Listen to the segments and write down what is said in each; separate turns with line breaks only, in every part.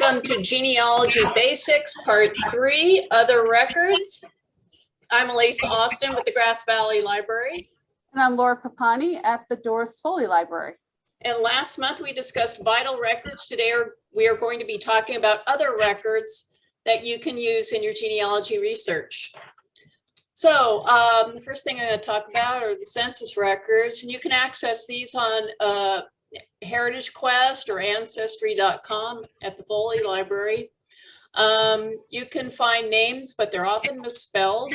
Welcome to Genealogy Basics, Part 3, Other Records. I'm Elise Austin with the Grass Valley Library.
And I'm Laura Papani at the Doris Foley Library.
And last month we discussed vital records. Today we are going to be talking about other records that you can use in your genealogy research. So the first thing I'm going to talk about are the census records, and you can access these on Heritage Quest or Ancestry.com at the Foley Library. You can find names, but they're often misspelled.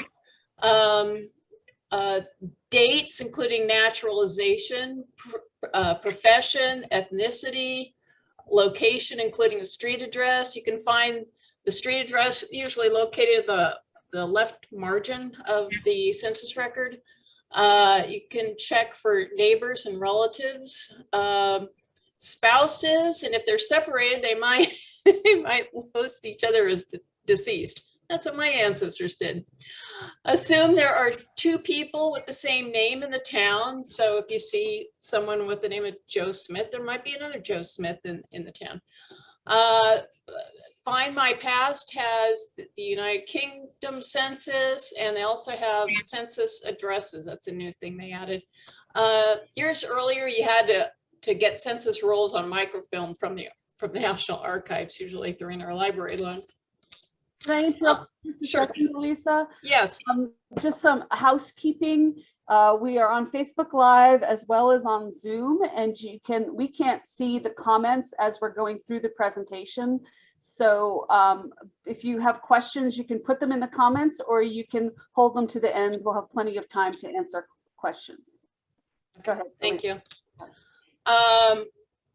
Dates, including naturalization, profession, ethnicity, location, including the street address. You can find the street address usually located in the left margin of the census record. You can check for neighbors and relatives, spouses, and if they're separated, they might list each other as deceased. That's what my ancestors did. Assume there are two people with the same name in the town. So if you see someone with the name of Joe Smith, there might be another Joe Smith in the town. Find My Past has the United Kingdom census, and they also have census addresses. That's a new thing they added. Years earlier, you had to get census rolls on microfilm from the National Archives. Usually they're in our library loan.
Can I interrupt just a second, Lisa?
Yes.
Just some housekeeping. We are on Facebook Live as well as on Zoom, and we can't see the comments as we're going through the presentation. So if you have questions, you can put them in the comments, or you can hold them to the end. We'll have plenty of time to answer questions. Go ahead.
Thank you.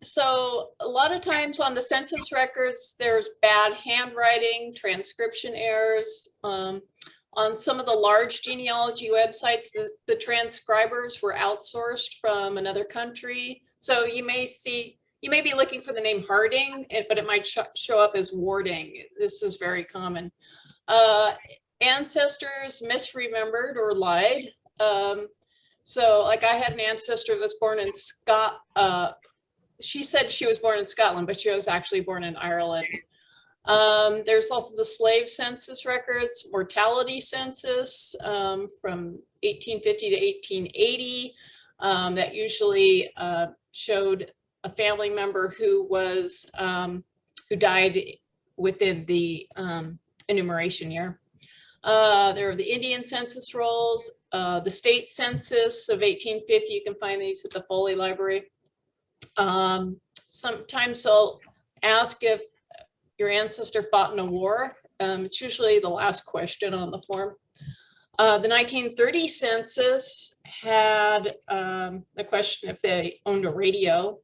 So a lot of times on the census records, there's bad handwriting, transcription errors. On some of the large genealogy websites, the transcribers were outsourced from another country. So you may be looking for the name Harding, but it might show up as Warding. This is very common. Ancestors misremembered or lied. So like I had an ancestor who was born in she said she was born in Scotland, but she was actually born in Ireland. There's also the slave census records, mortality census from 1850 to 1880 that usually showed a family member who died within the enumeration year. There are the Indian census rolls, the state census of 1850. You can find these at the Foley Library. Sometimes they'll ask if your ancestor fought in a war. It's usually the last question on the form. The 1930 census had the question if they owned a radio.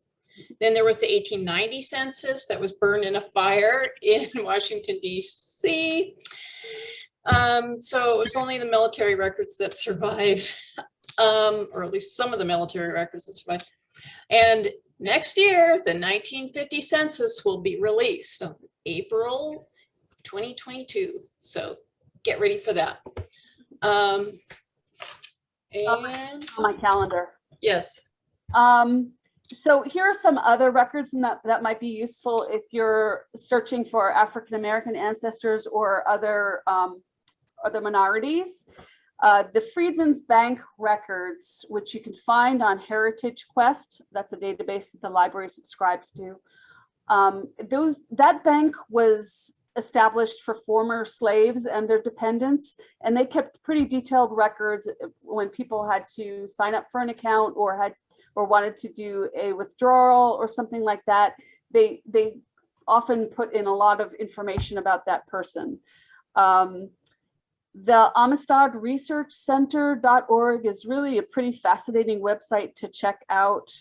Then there was the 1890 census that was burned in a fire in Washington, D.C. So it was only the military records that survived, or at least some of the military records that survived. And next year, the 1950 census will be released on April 2022. So get ready for that. And
on my calendar.
Yes.
So here are some other records that might be useful if you're searching for African-American ancestors or other minorities. The Friedman's Bank records, which you can find on Heritage Quest, that's a database that the library subscribes to. That bank was established for former slaves and their dependents, and they kept pretty detailed records when people had to sign up for an account or wanted to do a withdrawal or something like that. They often put in a lot of information about that person. The Amistad Research Center.org is really a pretty fascinating website to check out.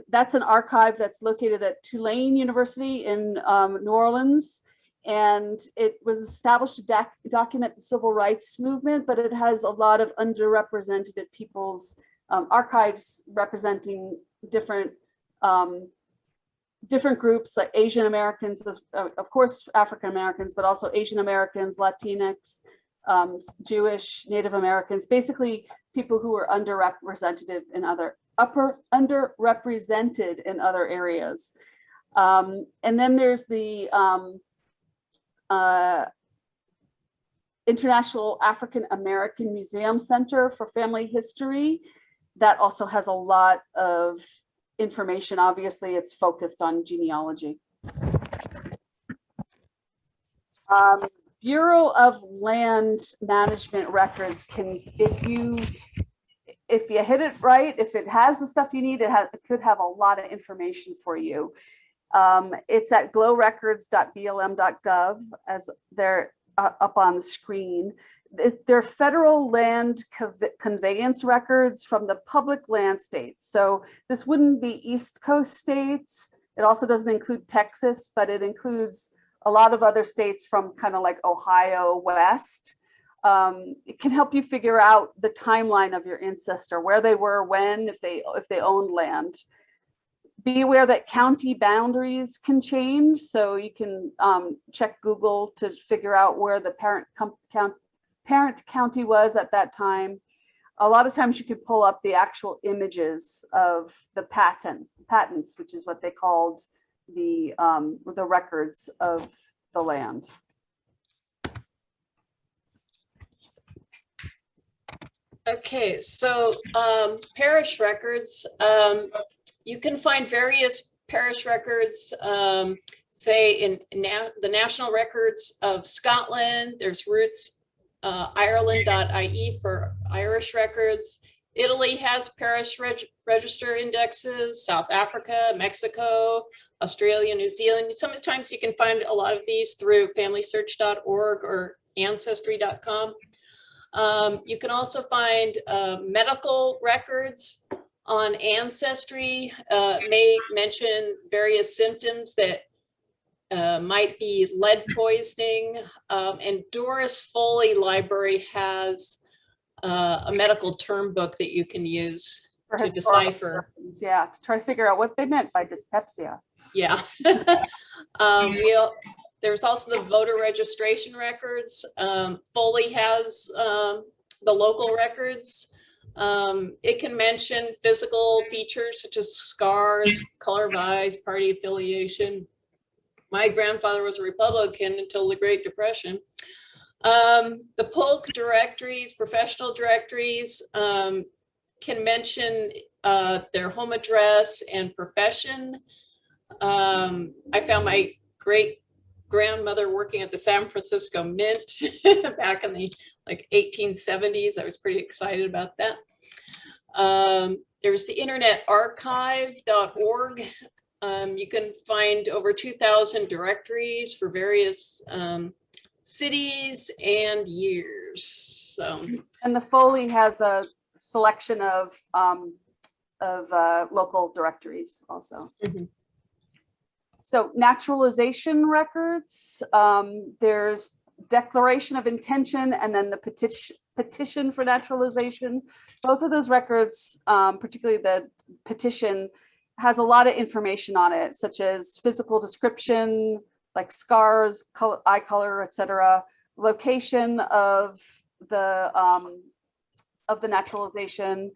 That's an archive that's located at Tulane University in New Orleans, and it was established to document the civil rights movement, but it has a lot of underrepresented people's archives representing different groups like Asian Americans, of course African Americans, but also Asian Americans, Latinx, Jewish, Native Americans, basically people who were underrepresented in other areas. And then there's the International African American Museum Center for Family History. That also has a lot of information. Obviously, it's focused on genealogy. Bureau of Land Management Records can, if you hit it right, if it has the stuff you need, it could have a lot of information for you. It's at glowrecords.blm.gov, as they're up on the screen. They're federal land conveyance records from the public land states. So this wouldn't be East Coast states. It also doesn't include Texas, but it includes a lot of other states from kind of like Ohio west. It can help you figure out the timeline of your ancestor, where they were, when, if they owned land. Be aware that county boundaries can change, so you can check Google to figure out where the parent county was at that time. A lot of times you could pull up the actual images of the patents, which is what they called the records of the land.
Okay, so parish records, you can find various parish records, say in the National Records of Scotland. There's Roots Ireland.ie for Irish records. Italy has parish register indexes, South Africa, Mexico, Australia, New Zealand. Sometimes you can find a lot of these through familysearch.org or ancestry.com. You can also find medical records on Ancestry, may mention various symptoms that might be lead poisoning. And Doris Foley Library has a medical term book that you can use to decipher.
Yeah, to try to figure out what they meant by dyspepsia.
Yeah. There's also the voter registration records. Foley has the local records. It can mention physical features such as scars, color of eyes, party affiliation. My grandfather was a Republican until the Great Depression. The Polk directories, professional directories, can mention their home address and profession. I found my great grandmother working at the San Francisco Mint back in the 1870s. I was pretty excited about that. There's the Internet Archive.org. You can find over 2,000 directories for various cities and years. So,
and the Foley has a selection of local directories also. Mm-hmm. So Naturalization Records, there's Declaration of Intention and then the petition for naturalization. Both of those records, particularly the petition, has a lot of information on it, such as physical description, like scars, eye color, etc., location of the naturalization,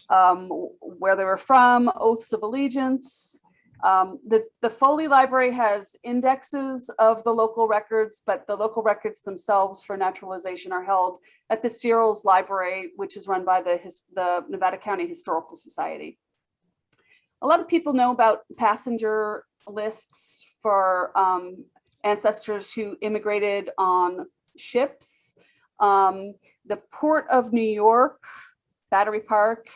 where they were from, oaths of allegiance. The Foley Library has indexes of the local records, but the local records themselves for naturalization are held at the Searles Library, which is run by the Nevada County Historical Society. A lot of people know about passenger lists for ancestors who immigrated on ships. The Port of New York, Battery Park,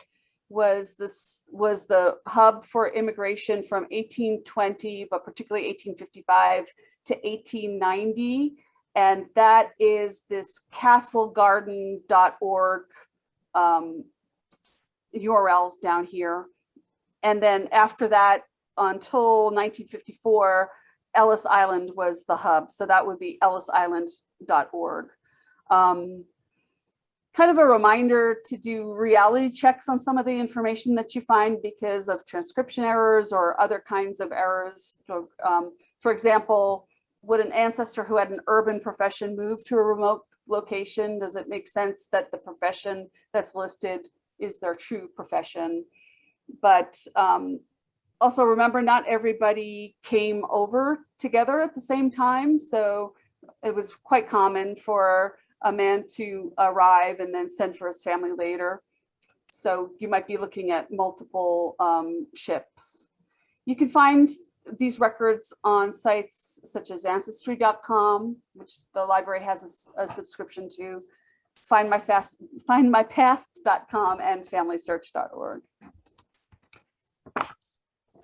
was the hub for immigration from 1820, but particularly 1855 to 1890. And that is this castlegarden.org URL down here. And then after that, until 1954, Ellis Island was the hub. So that would be ellisisland.org. Kind of a reminder to do reality checks on some of the information that you find because of transcription errors or other kinds of errors. So, for example, would an ancestor who had an urban profession move to a remote location? Does it make sense that the profession that's listed is their true profession? But Also remember, not everybody came over together at the same time. So it was quite common for a man to arrive and then send for his family later. So you might be looking at multiple ships. You can find these records on sites such as ancestry.com, which the library has a subscription to, findmypast.com, and familysearch.org.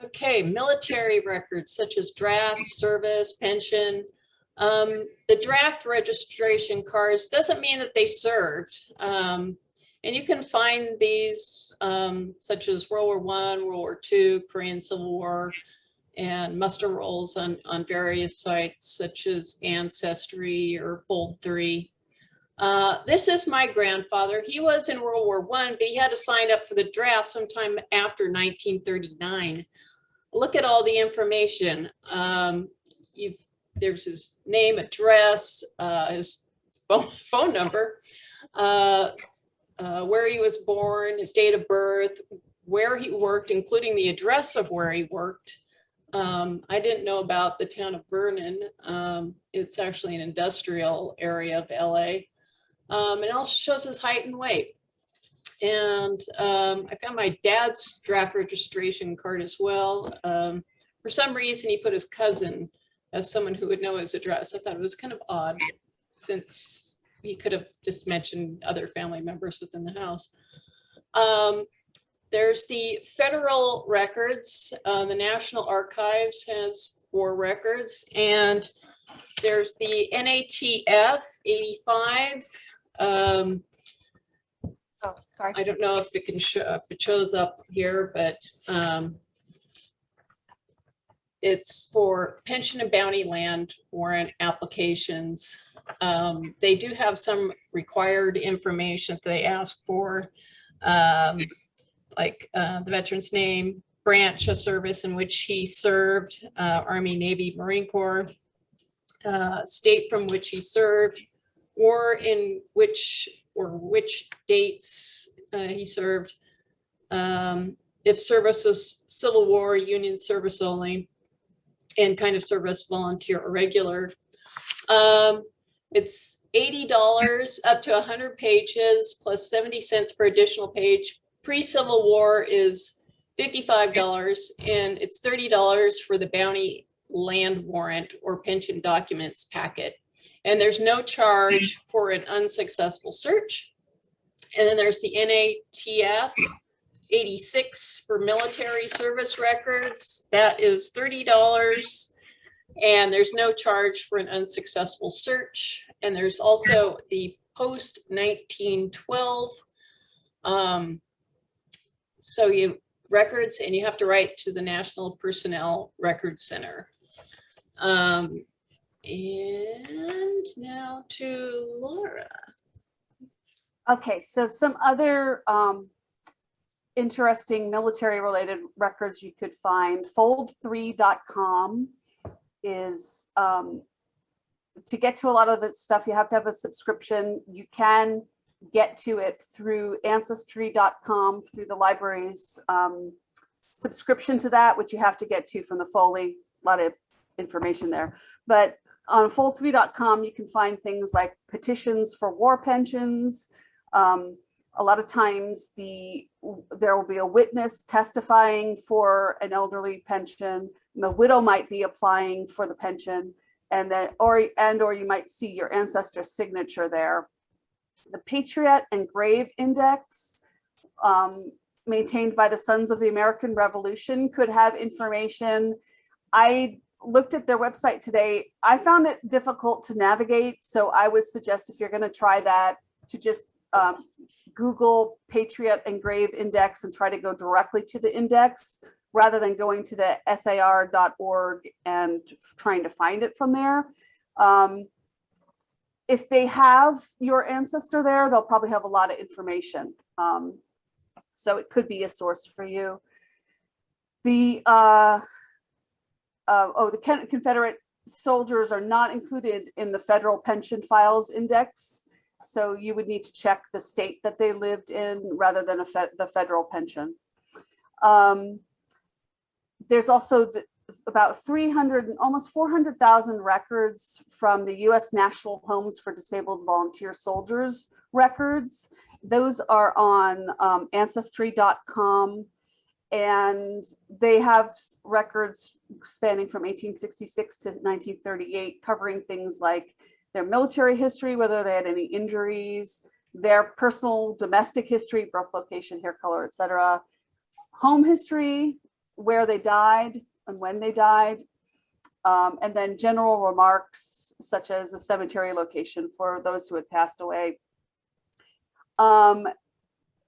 Okay, military records such as draft, service, pension. The draft registration cards doesn't mean that they served. And you can find these such as World War I, World War II, Korean Civil War, and muster rolls on various sites such as Ancestry or Fold3. This is my grandfather. He was in World War I, but he had to sign up for the draft sometime after 1939. Look at all the information. There's his name, address, his phone number, where he was born, his date of birth, where he worked, including the address of where he worked. I didn't know about the town of Vernon. It's actually an industrial area of LA. It also shows his height and weight. And I found my dad's draft registration card as well. For some reason, he put his cousin as someone who would know his address. I thought it was kind of odd, since he could have just mentioned other family members within the house. There's the federal records. The National Archives has war records, and there's the NATF 85.
Oh, sorry.
I don't know if it can show, if it shows up here, but it's for pension and bounty land warrant applications. They do have some required information that they ask for, like the veteran's name, branch of service in which he served, Army, Navy, Marine Corps, state from which he served, or in which dates he served. If service was Civil War, Union service only, and kind of service, volunteer or regular. It's $80 up to 100 pages plus 70 cents per additional page. Pre-Civil War is $55, and it's $30 for the bounty land warrant or pension documents packet. And there's no charge for an unsuccessful search. And then there's the NATF 86 for military service records. That is $30. And there's no charge for an unsuccessful search. And there's also the post 1912. So you records, and you have to write to the National Personnel Records Center. And now to Laura.
Okay, so some other interesting military related records you could find. Fold3.com is, to get to a lot of its stuff, you have to have a subscription. You can get to it through ancestry.com, through the library's subscription to that, which you have to get to from the Foley. A lot of information there. But on fold3.com, you can find things like petitions for war pensions. A lot of times there will be a witness testifying for an elderly pension. The widow might be applying for the pension, and then or you might see your ancestor's signature there. The Patriot and Grave Index, maintained by the Sons of the American Revolution, could have information. I looked at their website today. I found it difficult to navigate, so I would suggest, if you're going to try that, to just Google Patriot and Grave Index and try to go directly to the index rather than going to the sar.org and trying to find it from there. If they have your ancestor there, they'll probably have a lot of information. So it could be a source for you. The Confederate soldiers are not included in the Federal Pension Files Index. So you would need to check the state that they lived in rather than the federal pension. There's also about 300, almost 400,000 records from the U.S. National Homes for Disabled Volunteer Soldiers records. Those are on Ancestry.com, and they have records spanning from 1866 to 1938, covering things like their military history, whether they had any injuries, their personal domestic history, birth location, hair color, etc., home history, where they died and when they died, and then general remarks such as the cemetery location for those who had passed away.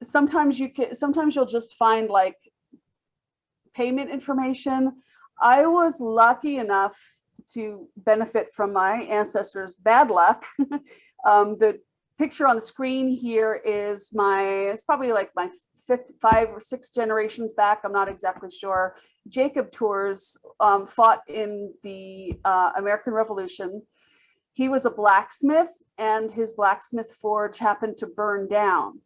Sometimes you'll just find like payment information. I was lucky enough to benefit from my ancestors' bad luck. The picture on the screen here is it's probably like my 5 or 6 generations back. I'm not exactly sure. Jacob Tours fought in the American Revolution. He was a blacksmith, and his blacksmith forge happened to burn down,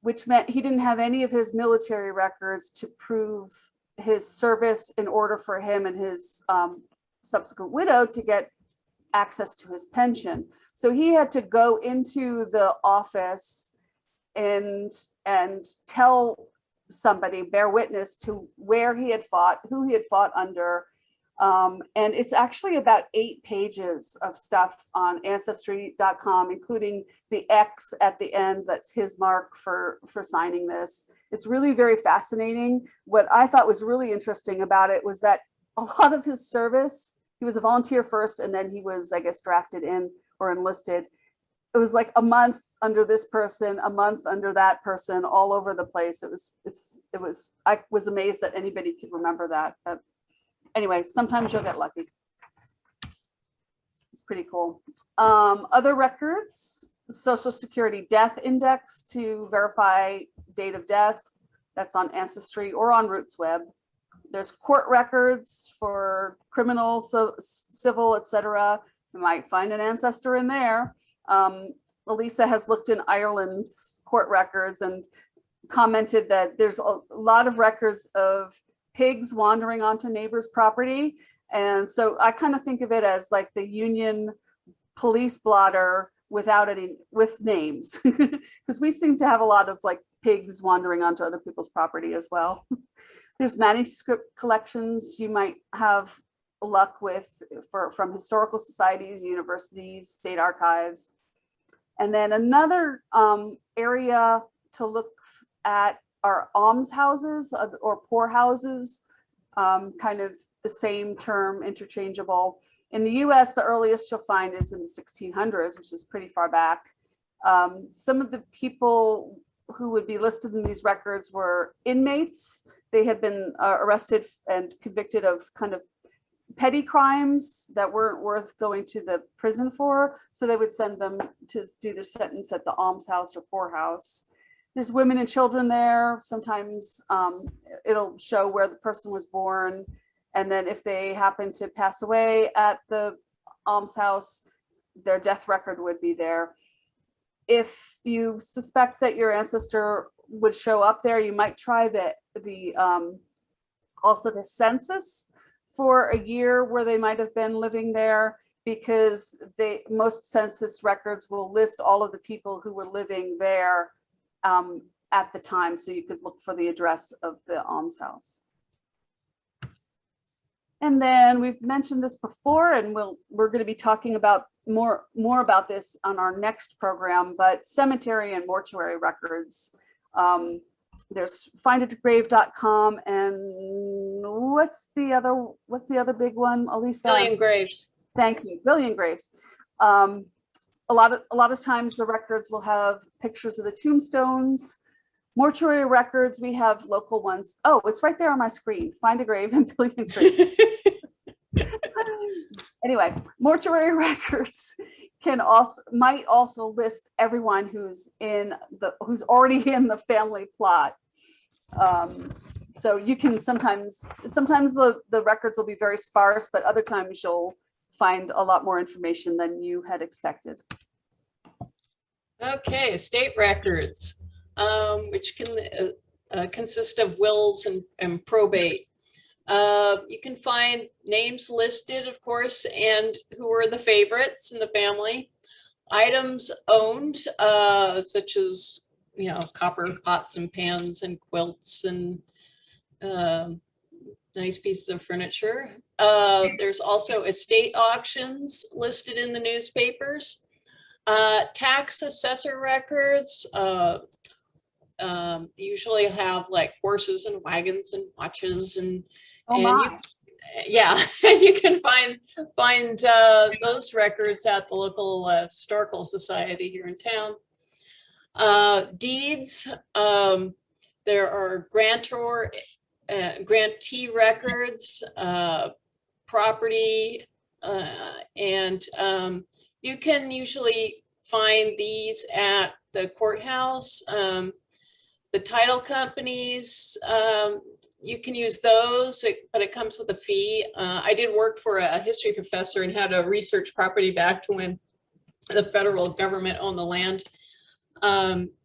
which meant he didn't have any of his military records to prove his service in order for him and his subsequent widow to get access to his pension. So he had to go into the office and tell somebody, bear witness to where he had fought, who he had fought under. And it's actually about 8 pages of stuff on Ancestry.com, including the X at the end. That's his mark for signing this. It's really very fascinating. What I thought was really interesting about it was that a lot of his service, he was a volunteer first, and then he was, I guess, drafted in or enlisted. It was like a month under this person, a month under that person, all over the place. I was amazed that anybody could remember that. But anyway, sometimes you'll get lucky. It's pretty cool. Other records, Social Security death index to verify date of death. That's on Ancestry or on RootsWeb. There's court records for criminal, civil, etc. You might find an ancestor in there. Elisa has looked in Ireland's court records and commented that there's a lot of records of pigs wandering onto neighbors' property. And so I kind of think of it as like the Union police blotter with names, because we seem to have a lot of like pigs wandering onto other people's property as well. There's manuscript collections you might have luck with from historical societies, universities, state archives. And then another area to look at are alms houses or poor houses, kind of the same term, interchangeable. In the US, the earliest you'll find is in the 1600s, which is pretty far back. Some of the people who would be listed in these records were inmates. They had been arrested and convicted of kind of petty crimes that weren't worth going to the prison for. So they would send them to do their sentence at the alms house or poorhouse. There's women and children there. Sometimes it'll show where the person was born. And then if they happen to pass away at the alms house, their death record would be there. If you suspect that your ancestor would show up there, you might try also the census for a year where they might have been living there, because most census records will list all of the people who were living there at the time, so you could look for the address of the almshouse. And then we've mentioned this before, and we're going to be talking about more about this on our next program, but cemetery and mortuary records. There's findagrave.com, and what's the other big one, Elisa?
Billion Graves.
Thank you, Billion Graves. A lot of times the records will have pictures of the tombstones. Mortuary records, we have local ones. Oh, it's right there on my screen. Find a Grave and Billion Graves. Anyway, mortuary records might also list everyone who's already in the family plot. So you can sometimes the records will be very sparse, but other times you'll find a lot more information than you had expected.
Okay, estate records, which can consist of wills and probate. You can find names listed, of course, and who were the favorites in the family. Items owned, such as, copper pots and pans and quilts and nice pieces of furniture. There's also estate auctions listed in the newspapers. Tax assessor records usually have like horses and wagons and watches and and you can find those records at the local historical society here in town. Deeds, there are grantee records, property, and you can usually find these at the courthouse. The title companies, you can use those, but it comes with a fee. I did work for a history professor and had to research property back to when the federal government owned the land.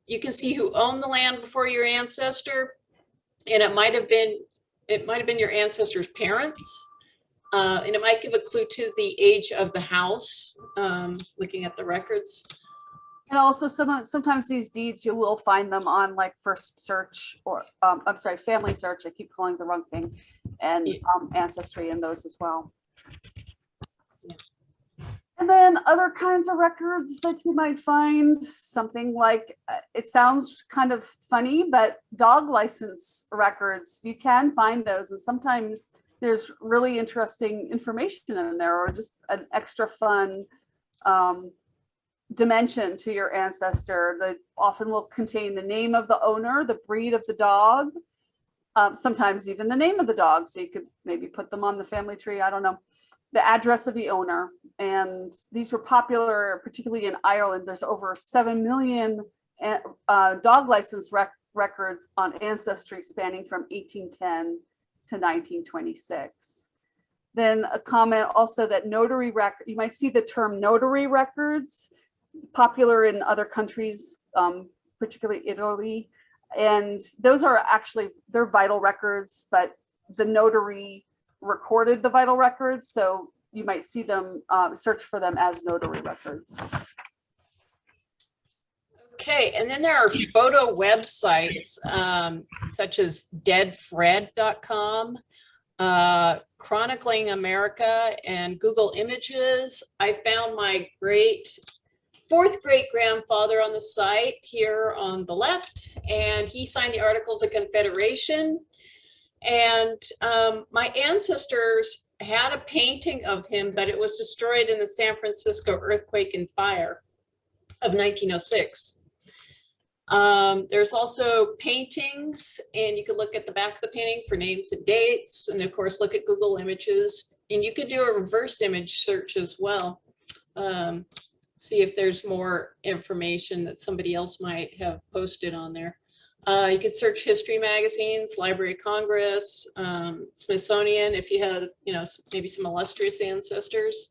You can see who owned the land before your ancestor, and it might have been your ancestor's parents, and it might give a clue to the age of the house, looking at the records.
And also sometimes these deeds, you will find them on like First Search or I'm sorry, Family Search. I keep calling the wrong thing, and Ancestry and those as well.
Yeah.
And then other kinds of records that you might find, something like, it sounds kind of funny, but dog license records, you can find those. And sometimes there's really interesting information in there, or just an extra fun dimension to your ancestor that often will contain the name of the owner, the breed of the dog, sometimes even the name of the dog. So you could maybe put them on the family tree. I don't know. The address of the owner. And these were popular, particularly in Ireland. There's over 7 million dog license records on Ancestry spanning from 1810 to 1926. Then a comment also that notary record, you might see the term notary records, popular in other countries, particularly Italy. And those are actually, they're vital records, but the notary recorded the vital records. So you might see them, search for them as notary records.
Okay, and then there are photo websites such as deadfred.com, Chronicling America, and Google Images. I found my fourth great grandfather on the site here on the left, and he signed the Articles of Confederation. And my ancestors had a painting of him, but it was destroyed in the San Francisco earthquake and fire of 1906. There's also paintings, and you can look at the back of the painting for names and dates, and of course look at Google Images, and you could do a reverse image search as well. See if there's more information that somebody else might have posted on there. You could search history magazines, Library of Congress, Smithsonian, if you had, maybe some illustrious ancestors.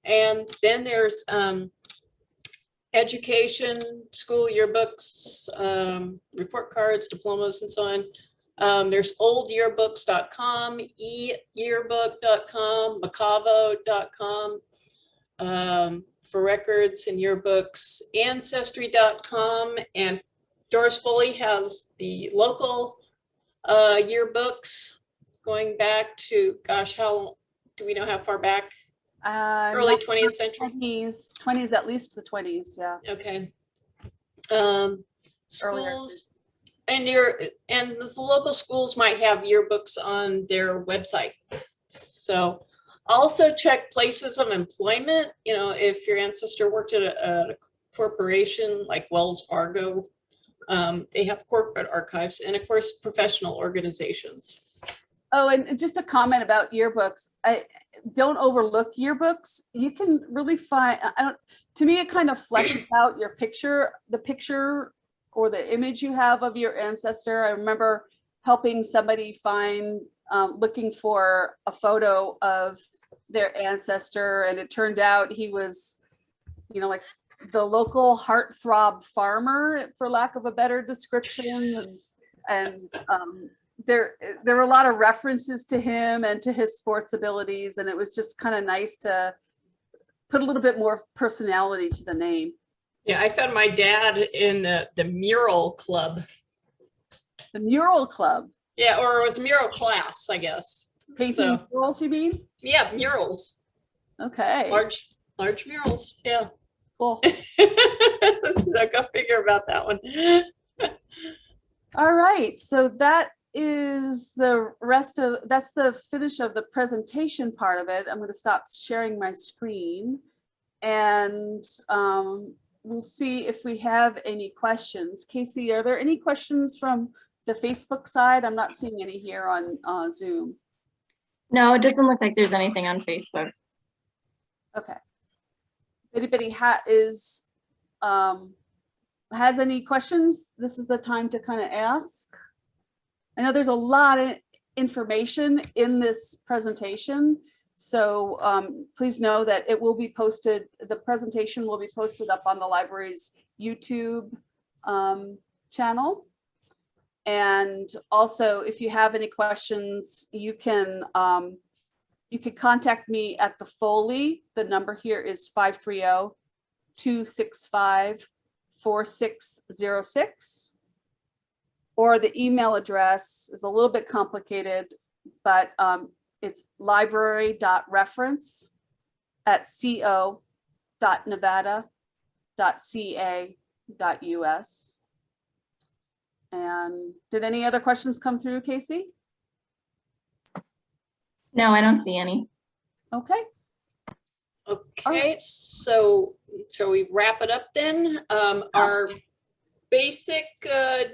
And then there's education, school yearbooks, report cards, diplomas, and so on. There's oldyearbooks.com, eyearbook.com, macavo.com, for records and yearbooks, ancestry.com, and Doris Foley has the local yearbooks going back to, gosh, how do we know how far back? Early 20th century?
20s, at least the 20s, yeah.
Okay. Schools, and the local schools might have yearbooks on their website. So also check places of employment. If your ancestor worked at a corporation like Wells Fargo, they have corporate archives, and of course professional organizations.
Oh, and just a comment about yearbooks. Don't overlook yearbooks. You can really find, to me, it kind of fleshes out your picture, the picture or the image you have of your ancestor. I remember helping somebody find, looking for a photo of their ancestor, and it turned out he was, like the local heartthrob farmer, for lack of a better description, and there were a lot of references to him and to his sports abilities, and it was just kind of nice to put a little bit more personality to the name.
Yeah, I found my dad in the mural club.
The mural club.
Yeah, or it was mural class, I guess.
Painting murals, you mean?
Yeah, murals.
Okay.
Large murals. Yeah.
Cool.
So go figure about that one.
All right. So that is that's the finish of the presentation part of it. I'm going to stop sharing my screen, and we'll see if we have any questions. Casey, are there any questions from the Facebook side? I'm not seeing any here on Zoom.
No, it doesn't look like there's anything on Facebook.
Okay. If anybody has any questions, this is the time to kind of ask. I know there's a lot of information in this presentation, so please know that it will be posted, the presentation will be posted up on the library's YouTube channel. And also, if you have any questions, you can contact me at the Foley. The number here is 530-265-4606. Or the email address is a little bit complicated, but it's library.reference@co.nevada.ca.us. And did any other questions come through, Casey?
No, I don't see any.
Okay.
Okay, so shall we wrap it up then? Our basic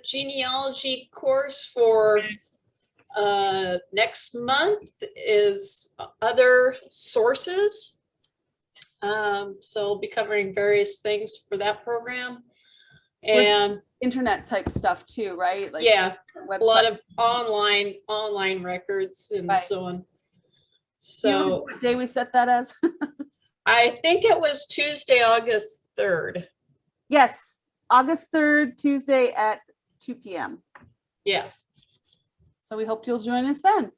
genealogy course for next month is other sources. So we'll be covering various things for that program. And
internet type stuff too, right? Like
yeah,
a
lot of online records and
right.
so on.
Do you
So
know what day we set that as?
I think it was Tuesday, August 3rd.
Yes, August 3rd, Tuesday at 2 p.m.
Yeah.
So we hope you'll join us then.